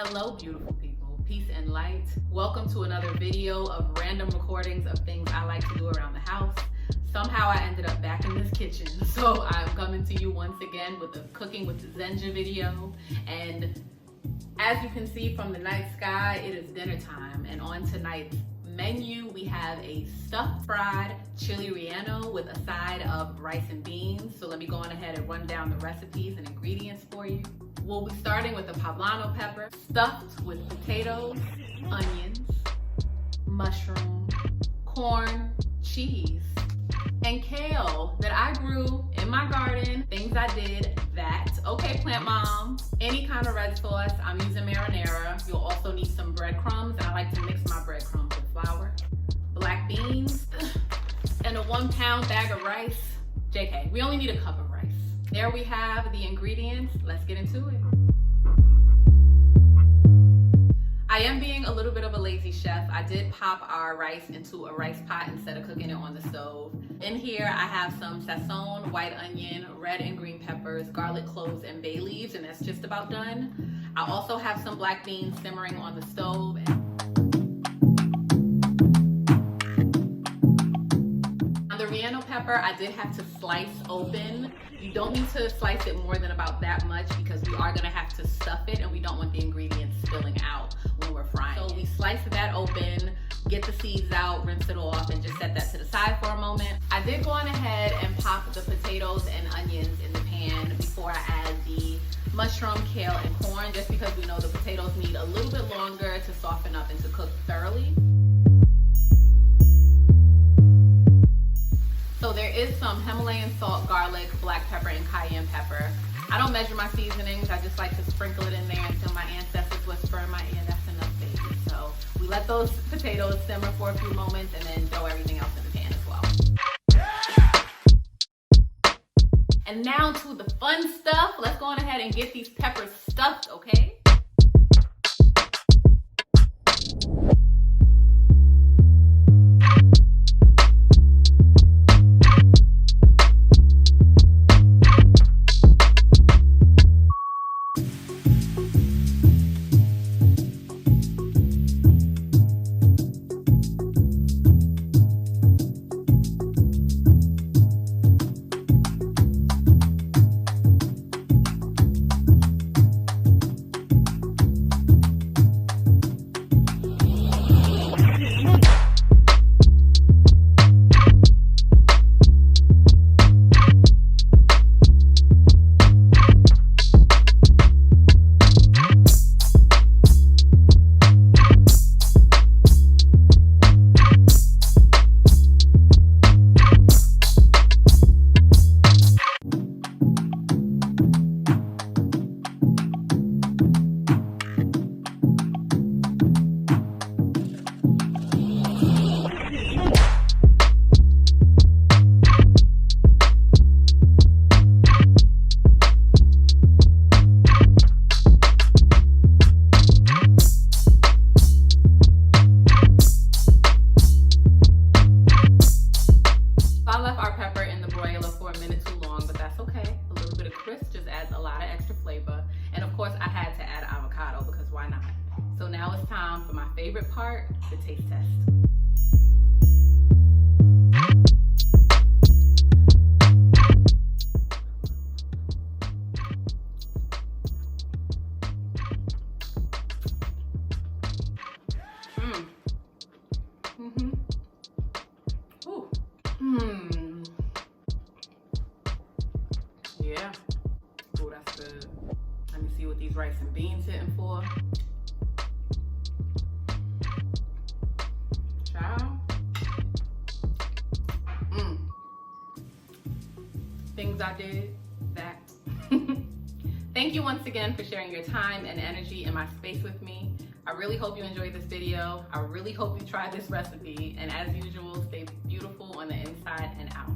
Hello, beautiful people. Peace and light. Welcome to another video of random recordings of things I like to do around the house. Somehow I ended up back in this kitchen, so I'm coming to you once again with a cooking with Zenja video. And as you can see from the night sky, it is dinner time, and on tonight's menu we have a stuffed fried chili relleno with a side of rice and beans. So let me go on ahead and run down the recipes and ingredients for you. We'll be starting with the Poblano pepper, stuffed with potatoes, onions, mushroom, corn, cheese, and kale that I grew in my garden. Things I did that. Okay, plant mom. Any kind of red sauce. I'm using marinara. You'll also need some breadcrumbs, and I like to mix my breadcrumbs with flour. Black beans, and a 1 pound bag of rice. JK, we only need a cup of rice. There we have the ingredients. Let's get into it. I am being a little bit of a lazy chef. I did pop our rice into a rice pot instead of cooking it on the stove. In here, I have some sazon, white onion, red and green peppers, garlic cloves, and bay leaves, and that's just about done. I also have some black beans simmering on the stove. On the relleno pepper, I did have to slice open. You don't need to slice it more than about that much because we are gonna have to stuff it and we don't want the ingredients spilling out when we're frying. So we slice that open, get the seeds out, rinse it off, and just set that to the side for a moment. I did go on ahead and pop the potatoes and onions in the pan before I add the mushroom, kale, and corn, just because we know the potatoes need a little bit longer to soften up and to cook thoroughly. So there is some Himalayan salt, garlic, black pepper, and cayenne pepper. I don't measure my seasonings. I just like to sprinkle it in there until my ancestors whisper in my ear, that's enough, baby. So we let those potatoes simmer for a few moments and then throw everything else in the pan as well. And now to the fun stuff. Let's go on ahead and get these peppers stuffed, okay? So now it's time for my favorite part, the taste test. Yeah. Oh, that's good. Let me see what these rice and beans hitting for. Ciao. Things I did, that. Thank you once again for sharing your time and energy in my space with me. I really hope you enjoyed this video. I really hope you try this recipe. And as usual, stay beautiful on the inside and out.